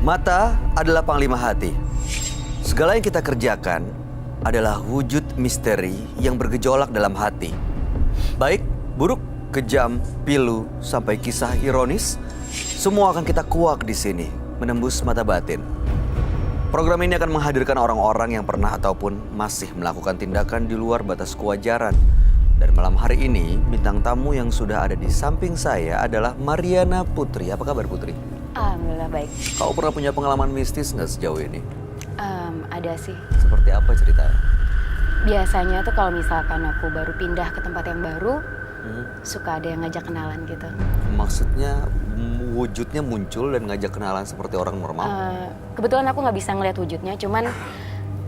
Mata adalah panglima hati. Segala yang kita kerjakan adalah wujud misteri yang bergejolak dalam hati. Baik, buruk, kejam, pilu, sampai kisah ironis, semua akan kita kuak di sini, menembus mata batin. Program ini akan menghadirkan orang-orang yang pernah ataupun masih melakukan tindakan di luar batas kewajaran. Dan malam hari ini, bintang tamu yang sudah ada di samping saya adalah Mariana Putri. Apa kabar, Putri? Alhamdulillah baik. Kau pernah punya pengalaman mistis nggak sejauh ini? Ada sih. Seperti apa ceritanya? Biasanya tuh kalau misalkan aku baru pindah ke tempat yang baru, suka ada yang ngajak kenalan gitu. Maksudnya wujudnya muncul dan ngajak kenalan seperti orang normal? Kebetulan aku nggak bisa ngeliat wujudnya, cuman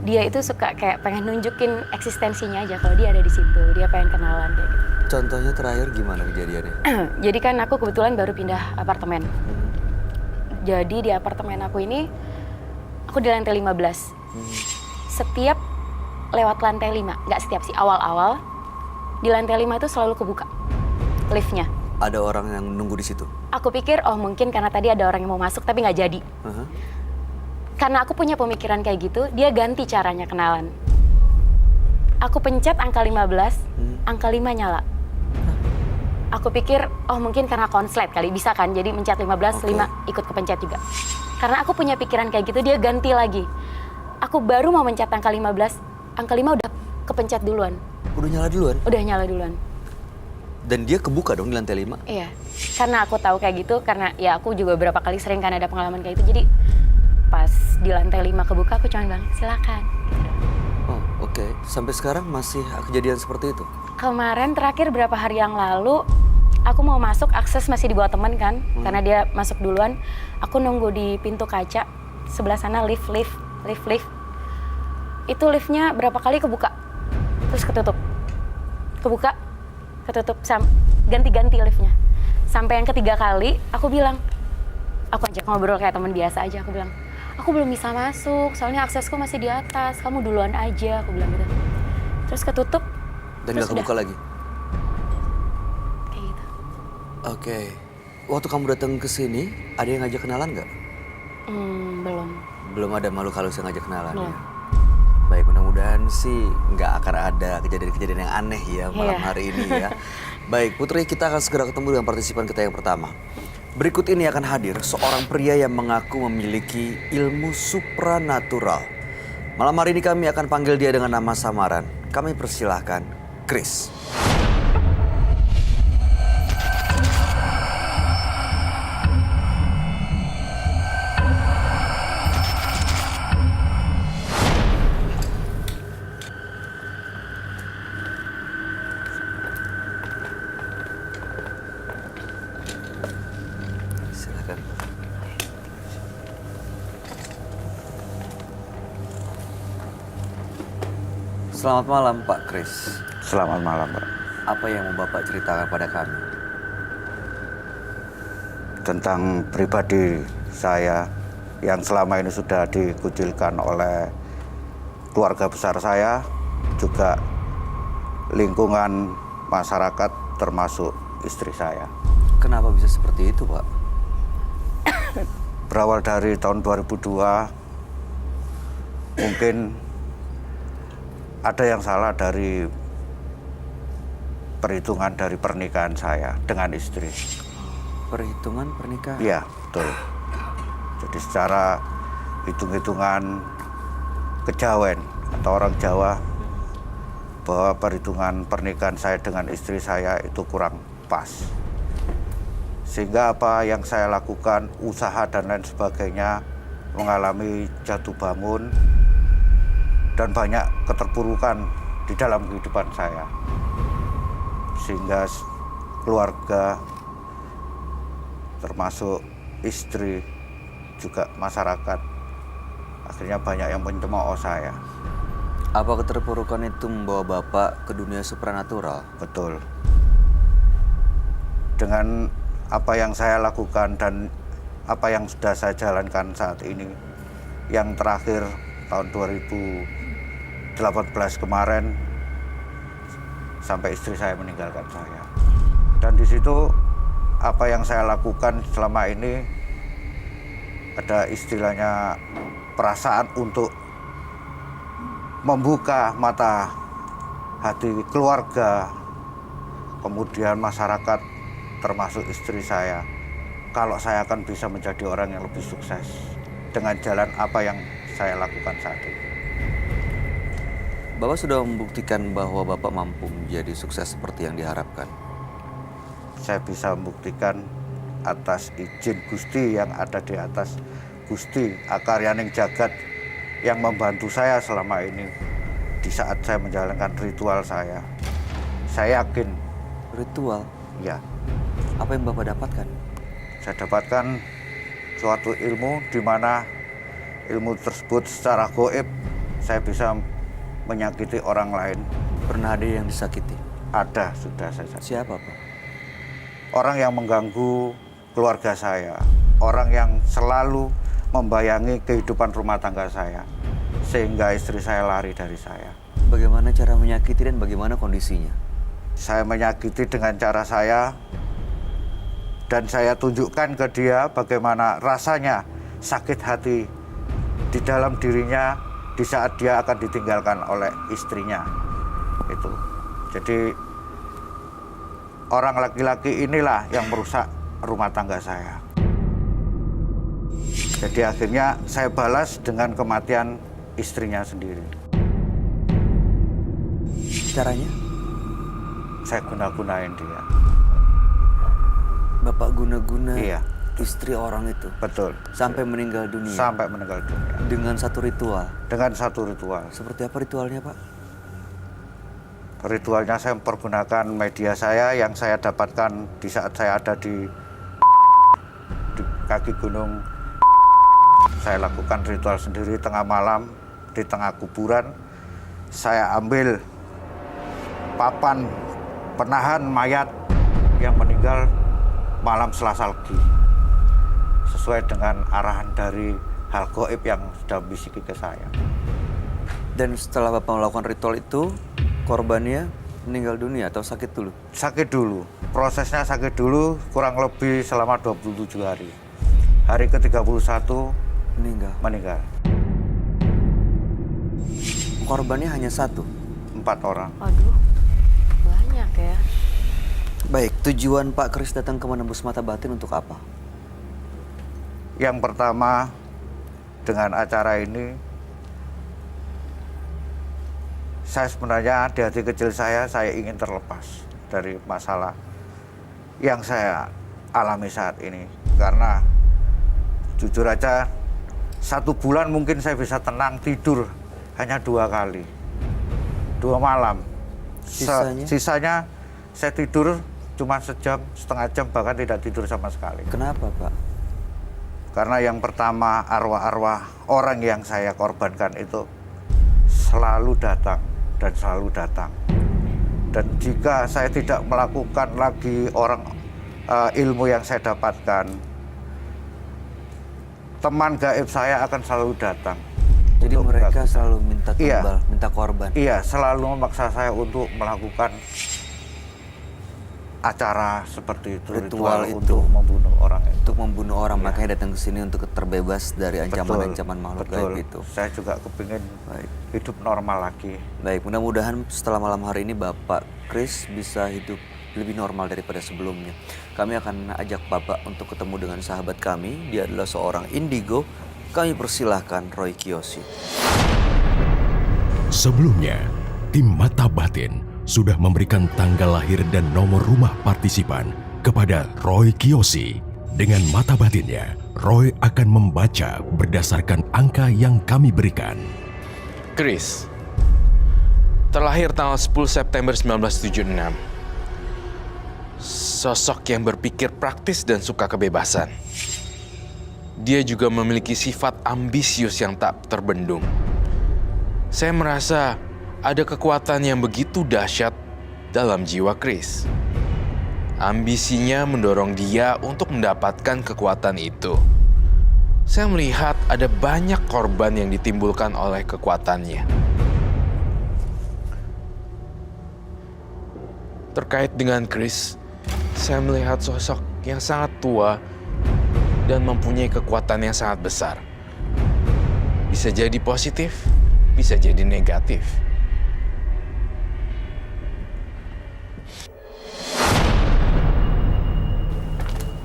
dia itu suka kayak pengen nunjukin eksistensinya aja kalau dia ada di situ, dia pengen kenalan kayak gitu. Contohnya terakhir gimana kejadiannya? Jadi kan aku kebetulan baru pindah apartemen. Jadi di apartemen aku ini, aku di lantai 15. Setiap lewat lantai 5, nggak setiap sih, awal-awal di lantai 5 itu selalu kebuka liftnya. Ada orang yang nunggu di situ? Aku pikir, oh mungkin karena tadi ada orang yang mau masuk tapi nggak jadi. Karena aku punya pemikiran kayak gitu, dia ganti caranya kenalan. Aku pencet angka 15, angka 5 nyala. Aku pikir, oh mungkin karena konslet kali, bisa kan? Jadi mencet 15, 5 ikut kepencet juga. Karena aku punya pikiran kayak gitu, dia ganti lagi. Aku baru mau mencet angka 15, angka 5 udah kepencet duluan. Udah nyala duluan? Udah nyala duluan. Dan dia kebuka dong di lantai 5? Iya, karena aku tahu kayak gitu, karena ya aku juga beberapa kali sering kan ada pengalaman kayak itu. Jadi pas di lantai 5 kebuka, aku cuma bilang, silakan. Oh oke. Sampai sekarang masih kejadian seperti itu? Kemarin terakhir berapa hari yang lalu, aku mau masuk, akses masih dibawa teman kan, karena dia masuk duluan. Aku nunggu di pintu kaca, sebelah sana lift. Itu liftnya berapa kali kebuka, terus ketutup. Kebuka, ketutup, ganti-ganti liftnya. Sampai yang ketiga kali, aku bilang, aku ajak ngobrol kayak teman biasa aja, aku bilang, aku belum bisa masuk, soalnya aksesku masih di atas, kamu duluan aja, aku bilang gitu. Terus ketutup. Dan nggak kebuka lagi? Kayak gitu. Oke. Waktu kamu datang ke sini, ada yang ngajak kenalan nggak? Belum. Belum ada makhluk halus yang ngajak kenalan Belum. ya? Baik, mudah-mudahan sih nggak akan ada kejadian-kejadian yang aneh ya malam hari ini ya. Baik, Putri, kita akan segera ketemu dengan partisipan kita yang pertama. Berikut ini akan hadir seorang pria yang mengaku memiliki ilmu supranatural. Malam hari ini kami akan panggil dia dengan nama samaran. Kami persilahkan Chris. Silakan. Selamat malam Pak Chris. Selamat malam, Pak. Apa yang mau Bapak ceritakan pada kami? Tentang pribadi saya yang selama ini sudah dikucilkan oleh keluarga besar saya, juga lingkungan masyarakat termasuk istri saya. Kenapa bisa seperti itu, Pak? Berawal dari tahun 2002, mungkin ada yang salah dari perhitungan dari pernikahan saya dengan istri. Perhitungan pernikahan? Iya, betul. Jadi secara hitung-hitungan kejawen atau orang Jawa, bahwa perhitungan pernikahan saya dengan istri saya itu kurang pas. Sehingga apa yang saya lakukan, usaha dan lain sebagainya, mengalami jatuh bangun dan banyak keterpurukan di dalam kehidupan saya. Sehingga keluarga, termasuk istri, juga masyarakat, akhirnya banyak yang mencemooh saya. Apa keterpurukan itu membawa Bapak ke dunia supranatural? Betul. Dengan apa yang saya lakukan dan apa yang sudah saya jalankan saat ini, yang terakhir tahun 2018 kemarin, sampai istri saya meninggalkan saya. Dan di situ apa yang saya lakukan selama ini ada istilahnya perasaan untuk membuka mata hati keluarga, kemudian masyarakat termasuk istri saya, kalau saya akan bisa menjadi orang yang lebih sukses dengan jalan apa yang saya lakukan saat ini. Bapak sudah membuktikan bahwa Bapak mampu menjadi sukses seperti yang diharapkan. Saya bisa membuktikan atas izin Gusti yang ada di atas Gusti Akaryaning Jagat yang membantu saya selama ini di saat saya menjalankan ritual saya. Saya yakin. Ritual? Ya. Apa yang Bapak dapatkan? Saya dapatkan suatu ilmu di mana ilmu tersebut secara gaib saya bisa menyakiti orang lain. Pernah ada yang disakiti? Ada, sudah saya sakiti. Siapa, Pak? Orang yang mengganggu keluarga saya, orang yang selalu membayangi kehidupan rumah tangga saya, sehingga istri saya lari dari saya. Bagaimana cara menyakiti dan bagaimana kondisinya? Saya menyakiti dengan cara saya, dan saya tunjukkan ke dia bagaimana rasanya sakit hati di dalam dirinya di saat dia akan ditinggalkan oleh istrinya. Itu. Jadi orang laki-laki inilah yang merusak rumah tangga saya. Jadi akhirnya saya balas dengan kematian istrinya sendiri. Caranya? Saya guna-gunain dia. Bapak guna-guna Iya. istri orang itu? Betul. Sampai meninggal dunia? Sampai meninggal dunia. Dengan satu ritual? Dengan satu ritual. Seperti apa ritualnya, Pak? Ritualnya saya mempergunakan media saya yang saya dapatkan di saat saya ada di kaki gunung. Saya lakukan ritual sendiri tengah malam di tengah kuburan. Saya ambil papan penahan mayat yang meninggal malam Selasa Legi. Sesuai dengan arahan dari hal gaib yang sudah bisiki ke saya. Dan setelah Bapak melakukan ritual itu, korbannya meninggal dunia atau sakit dulu? Sakit dulu. Prosesnya sakit dulu kurang lebih selama 27 hari. Hari ke-31 meninggal. Korbannya hanya satu? 4 orang. Waduh, banyak ya. Baik, tujuan Pak Kris datang ke Menembus Mata Batin untuk apa? Yang pertama, dengan acara ini, saya sebenarnya di hati kecil saya ingin terlepas dari masalah yang saya alami saat ini. Karena jujur aja, 1 bulan mungkin saya bisa tenang tidur hanya 2 kali. 2 malam. Sisanya saya tidur cuma sejam, setengah jam, bahkan tidak tidur sama sekali. Kenapa, Pak? Karena yang pertama, arwah-arwah orang yang saya korbankan itu selalu datang dan selalu datang. Dan jika saya tidak melakukan lagi ilmu yang saya dapatkan, teman gaib saya akan selalu datang. Jadi mereka selalu minta tumbal, minta korban? Iya, selalu memaksa saya untuk melakukan acara seperti itu, ritual itu untuk membunuh orang itu. Untuk membunuh orang, Iya. makanya datang ke sini untuk terbebas dari ancaman-ancaman makhluk gaib itu. Saya juga kepingin Baik. hidup normal lagi. Baik, mudah-mudahan setelah malam hari ini Bapak Kris bisa hidup lebih normal daripada sebelumnya. Kami akan ajak Bapak untuk ketemu dengan sahabat kami. Dia adalah seorang indigo. Kami persilahkan Roy Kiyoshi. Sebelumnya, tim Mata Batin sudah memberikan tanggal lahir dan nomor rumah partisipan kepada Roy Kiyoshi. Dengan mata batinnya, Roy akan membaca berdasarkan angka yang kami berikan. Kris, terlahir tanggal 10 September 1976. Sosok yang berpikir praktis dan suka kebebasan. Dia juga memiliki sifat ambisius yang tak terbendung. Saya merasa ada kekuatan yang begitu dahsyat dalam jiwa Kris. Ambisinya mendorong dia untuk mendapatkan kekuatan itu. Saya melihat ada banyak korban yang ditimbulkan oleh kekuatannya. Terkait dengan Kris, saya melihat sosok yang sangat tua dan mempunyai kekuatan yang sangat besar. Bisa jadi positif, bisa jadi negatif.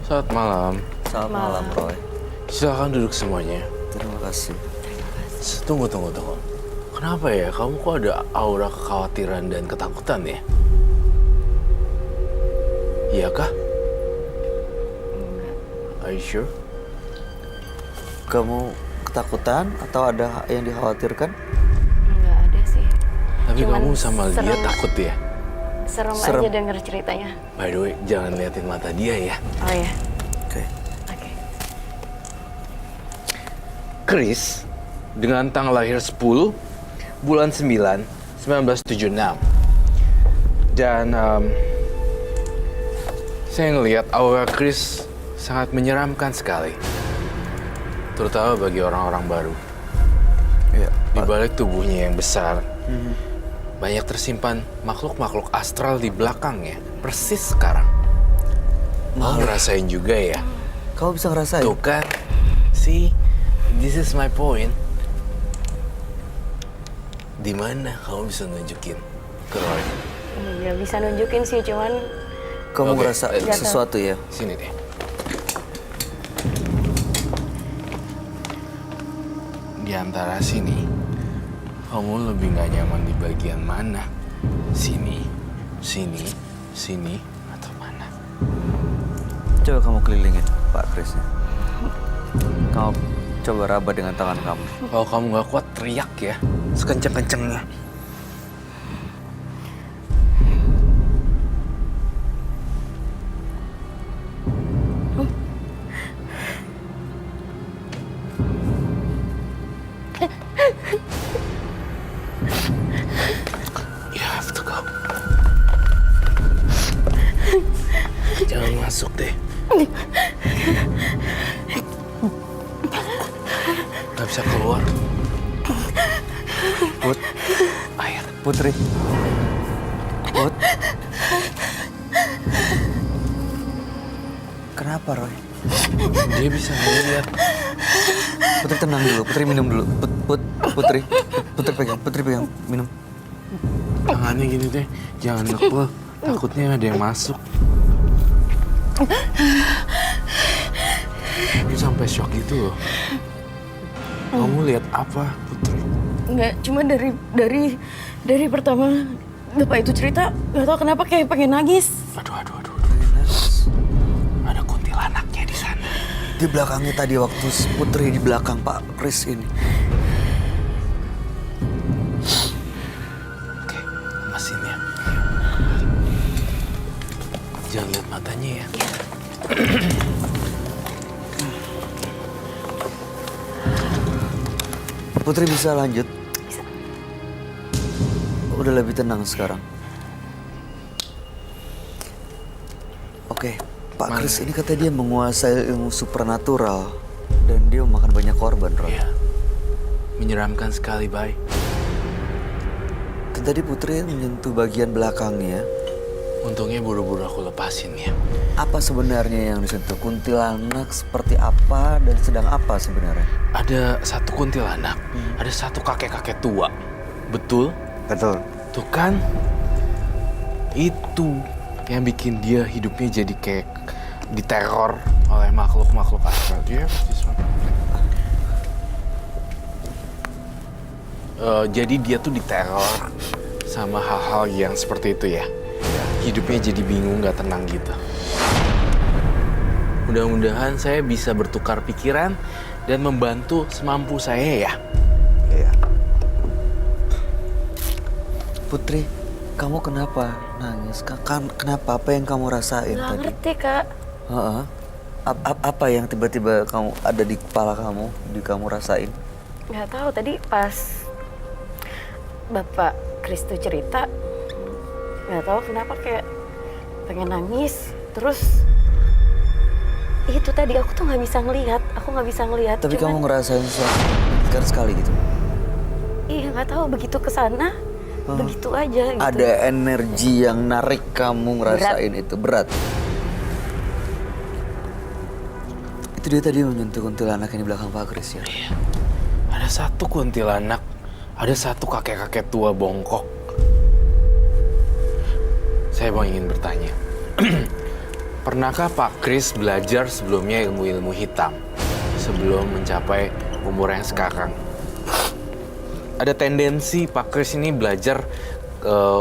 Selamat malam. Selamat malam, Roy. Silakan duduk semuanya. Terima kasih. Tunggu. Kenapa ya? Kamu kok ada aura kekhawatiran dan ketakutan ya? Iya kah? Are you sure? Kamu ketakutan atau ada yang dikhawatirkan? Nggak ada sih. Tapi Cuman kamu sama dia serem. takut ya? Serem Serem. aja denger ceritanya. By the way, jangan liatin mata dia ya. Oh ya, Oke. oke. Chris, dengan tanggal lahir 10, bulan 9, 1976. Dan saya ngelihat aura Chris sangat menyeramkan sekali. Terutama bagi orang-orang baru. Iya, Di Pak. balik tubuhnya yang besar, banyak tersimpan makhluk-makhluk astral di belakangnya. Persis sekarang. Mau ngerasain juga ya? Kamu bisa ngerasain? Tuh kan, see, this is my point. Di mana kamu bisa nunjukin ke Roy? Iya bisa nunjukin sih, cuman Kamu Oke, ngerasa jatuh. sesuatu ya? Sini deh. Di antara sini, kamu lebih gak nyaman di bagian mana? Sini, atau mana? Coba kamu kelilingin, Pak Chris. Kamu coba raba dengan tangan kamu. Kalau kamu gak kuat, teriak ya, sekenceng-kencengnya. You have to go. Jangan masuk deh. Gak bisa keluar. Put, Air. Putri. Put. Kenapa, Roy? Dia bisa ngeliat. Putri tenang dulu, Putri minum dulu. Putri pegang, minum. Tangannya gini deh, jangan ngepel. Takutnya ada yang masuk. Dia sampai shock gitu loh. Kamu lihat apa, Putri? Nggak, cuma dari pertama Bapak itu cerita, nggak tahu kenapa kayak pengen nangis. Aduh. Ada kuntilanaknya di sana. Di belakangnya tadi waktu Putri di belakang Pak Chris ini. Oke, lepasin ya. Jangan lihat matanya ya. Putri bisa lanjut? Udah lebih tenang sekarang. Oke, Pak Mana? Chris ini katanya dia menguasai ilmu supernatural dan dia memakan banyak korban, Roy. Iya. Menyeramkan sekali, Bay. Dan tadi Putri menyentuh bagian belakangnya. Untungnya buru-buru aku lepasin ya. Apa sebenarnya yang disentuh? Kuntilanak seperti apa dan sedang apa sebenarnya? Ada satu kuntilanak, ada satu kakek-kakek tua. Betul? Betul. Tuh kan? Itu yang bikin dia hidupnya jadi kayak diteror oleh makhluk-makhluk astral. Dia jadi dia tuh diteror sama hal-hal yang seperti itu ya. Hidupnya jadi bingung, gak tenang gitu. Mudah-mudahan saya bisa bertukar pikiran dan membantu semampu saya ya. Iya. Putri, kamu kenapa nangis? Kenapa? Apa yang kamu rasain nggak tadi? ngerti kak. Heeh. Apa yang tiba-tiba kamu ada di kepala kamu, kamu rasain? Nggak tahu tadi pas Bapak Chris tuh cerita, nggak tahu kenapa kayak pengen nangis. Terus itu tadi aku tuh nggak bisa ngelihat, Tapi kamu ngerasain sesuatu kan sekali gitu? Iya nggak tahu, begitu kesana begitu aja gitu. Ada energi yang narik kamu ngerasain itu berat. Itu dia tadi menyentuh kuntilanak yang di belakang Pak Kris ya? Iya. Ada satu kuntilanak, ada satu kakek-kakek tua bongkok. Saya ingin bertanya, pernahkah Pak Kris belajar sebelumnya ilmu-ilmu hitam sebelum mencapai umur yang sekarang? Ada tendensi Pak Kris ini belajar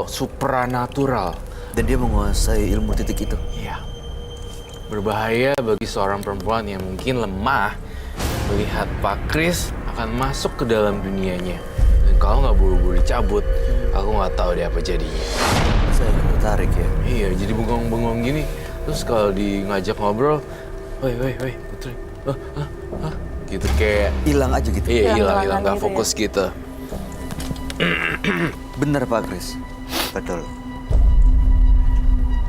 supranatural. Dan dia menguasai ilmu titik itu. Iya. Berbahaya bagi seorang perempuan yang mungkin lemah melihat Pak Kris akan masuk ke dalam dunianya. Dan kalau nggak buru-buru dicabut, aku nggak tahu deh apa jadinya. Saya tertarik ya. Iya, jadi bengong-bengong gini. Terus kalau ngajak ngobrol, woi, Putri, gitu kayak Hilang aja gitu. iya hilang Hilang-hilangan nggak gitu fokus gitu. Benar Pak Kris. Betul.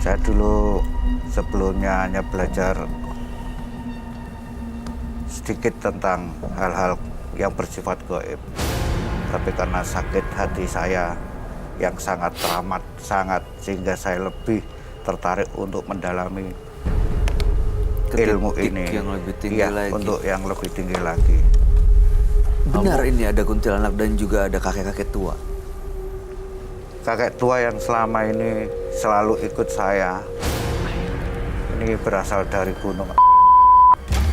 Saya dulu sebelumnya hanya belajar sedikit tentang hal-hal yang bersifat gaib. Tapi karena sakit hati saya yang sangat teramat, sehingga saya lebih tertarik untuk mendalami Ke ilmu titik ini. yang lebih tinggi Iya, lagi. untuk yang lebih tinggi lagi. Benar ini ada kuntilanak dan juga ada kakek-kakek tua. Kakek tua yang selama ini selalu ikut saya, ini berasal dari gunung.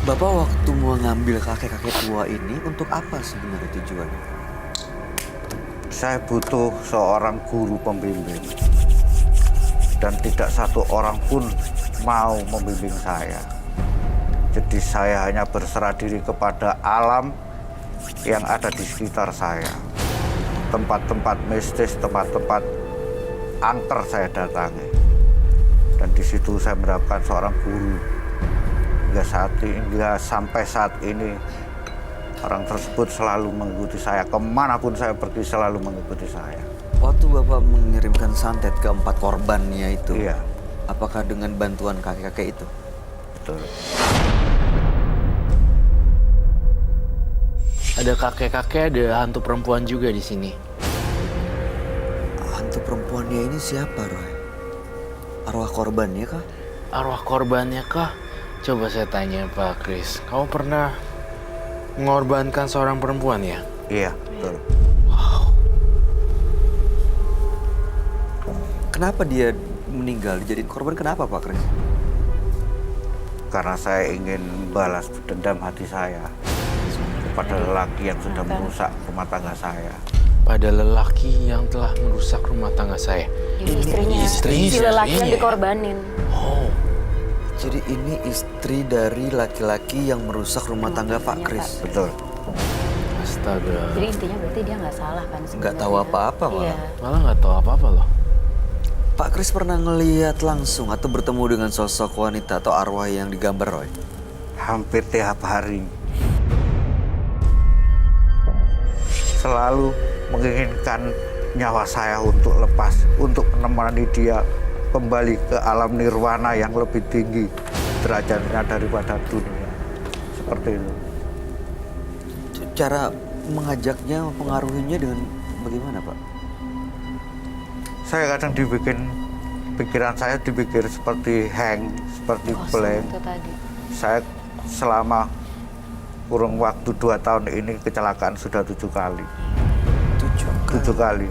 Bapak waktu mau ngambil kakek-kakek tua ini untuk apa sebenarnya tujuannya? Saya butuh seorang guru pembimbing. Dan tidak satu orang pun mau membimbing saya. Jadi saya hanya berserah diri kepada alam yang ada di sekitar saya. Tempat-tempat mistis, tempat-tempat angker saya datangi. Dan di situ saya mendapatkan seorang guru. Hingga sampai saat ini orang tersebut selalu mengikuti saya. Kemanapun saya pergi selalu mengikuti saya. Waktu Bapak mengirimkan santet ke 4 korbannya itu, Iya, apakah dengan bantuan kakek-kakek itu? betul. Ada kakek-kakek, ada hantu perempuan juga di sini. Hantu perempuannya ini siapa, Roy? Arwah korbannya kah? Arwah korbannya kah? Coba saya tanya Pak Kris, kamu pernah mengorbankan seorang perempuan ya? Iya, betul. Kenapa dia meninggal dijadiin korban? Kenapa Pak Kris? Karena saya ingin balas dendam hati saya kepada lelaki yang sudah merusak rumah tangga saya. Pada lelaki yang telah merusak rumah tangga saya. Ini istrinya. Istri- Si lelaki yang istrinya. dikorbanin. Oh, Jadi ini istri dari laki-laki yang merusak rumah tangga Pak Iya, Kris. Pak. Betul. astaga. Jadi intinya berarti dia nggak salah kan sebenarnya. Nggak tahu apa-apa malah. Iya. Malah nggak tahu apa-apa loh. Pak Kris pernah ngelihat langsung atau bertemu dengan sosok wanita atau arwah yang digambar, Roy? Hampir tiap hari. Selalu menginginkan nyawa saya untuk lepas, untuk menemani dia kembali ke alam nirwana yang lebih tinggi derajatnya daripada dunia. Seperti itu. Cara mengajaknya, mempengaruhinya dengan bagaimana, Pak? Saya kadang pikiran saya dipikir seperti hang, seperti blank. Itu tadi. Saya selama kurun waktu 2 tahun ini kecelakaan sudah 7 kali. 7 kali.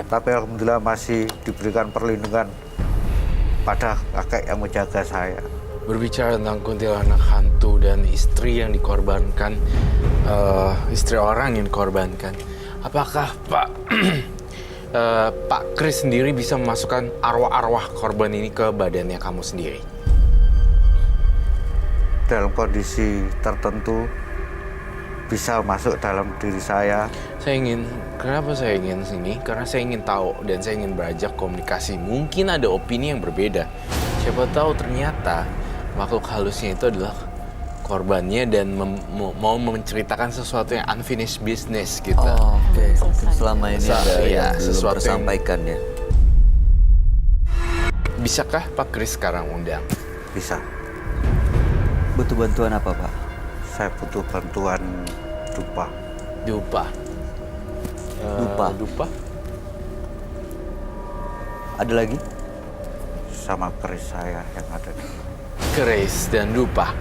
Tapi alhamdulillah masih diberikan perlindungan pada kakek yang menjaga saya. Berbicara tentang kuntilanak hantu dan istri yang dikorbankan, istri orang yang dikorbankan, apakah Pak Pak Kris sendiri bisa memasukkan arwah-arwah korban ini ke badannya kamu sendiri? Dalam kondisi tertentu bisa masuk dalam diri saya. Kenapa saya ingin sini? Karena saya ingin tahu dan saya ingin beranjak komunikasi. Mungkin ada opini yang berbeda. Siapa tahu ternyata makhluk halusnya itu adalah korbannya dan mau menceritakan sesuatu yang unfinished business gitu. Oh, oke. Selama ini ada Iya, yang belum sesuatu yang- tersampaikan ya. Bisakah Pak Kris sekarang undang? Bisa. Butuh bantuan apa, Pak? Saya butuh bantuan dupa. Dupa. Dupa. Dupa? Ada lagi? Sama keris saya yang ada di sini. Kris dan Dupa.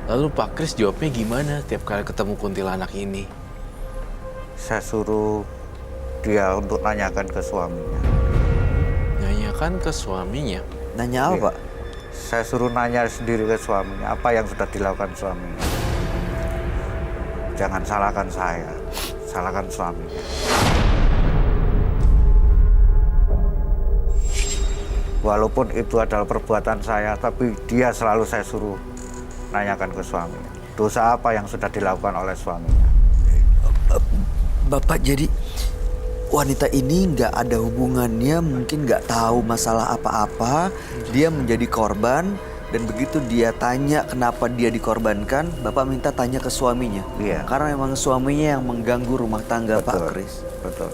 Lalu Pak Kris jawabnya gimana tiap kali ketemu kuntilanak ini? Saya suruh dia untuk nanyakan ke suaminya. Nanyakan ke suaminya. Nanya apa, Iya. Pak? Saya suruh nanya sendiri ke suaminya, apa yang sudah dilakukan suaminya. Jangan salahkan saya, salahkan suaminya. Walaupun itu adalah perbuatan saya, tapi dia selalu saya suruh nanyakan ke suaminya. Dosa apa yang sudah dilakukan oleh suaminya. Bapak jadi wanita ini nggak ada hubungannya, mungkin nggak tahu masalah apa-apa. Dia menjadi korban dan begitu dia tanya kenapa dia dikorbankan, Bapak minta tanya ke suaminya. Iya. Karena memang suaminya yang mengganggu rumah tangga Betul, Pak Kris. Betul.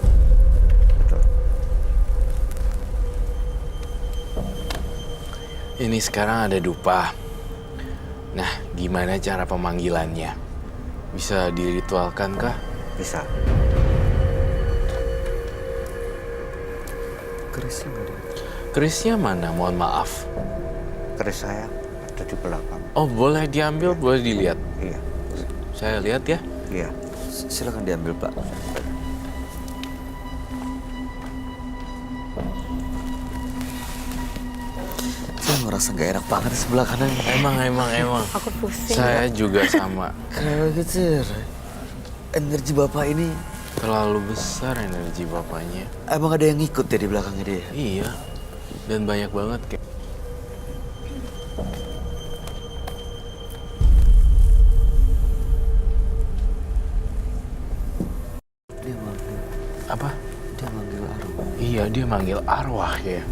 Betul. Ini sekarang ada dupa. Nah, gimana cara pemanggilannya? Bisa diritualkan kah? Bisa. Krisnya nggak ada. Krisnya mana? Mohon maaf. Keris saya ada di belakang. Oh, boleh diambil, boleh dilihat. Iya. Saya lihat ya. Iya. Silakan diambil, Pak. Saya merasa nggak enak banget di sebelah kanan. Emang. Aku pusing. Saya juga sama. Kenapa gitu? Energi Bapak ini Terlalu besar energi bapaknya. emang ada yang ngikut ya di belakangnya dia? Iya. Dan banyak banget kayak. Dia manggil, Apa? dia manggil arwah. Iya, dia manggil arwah ya.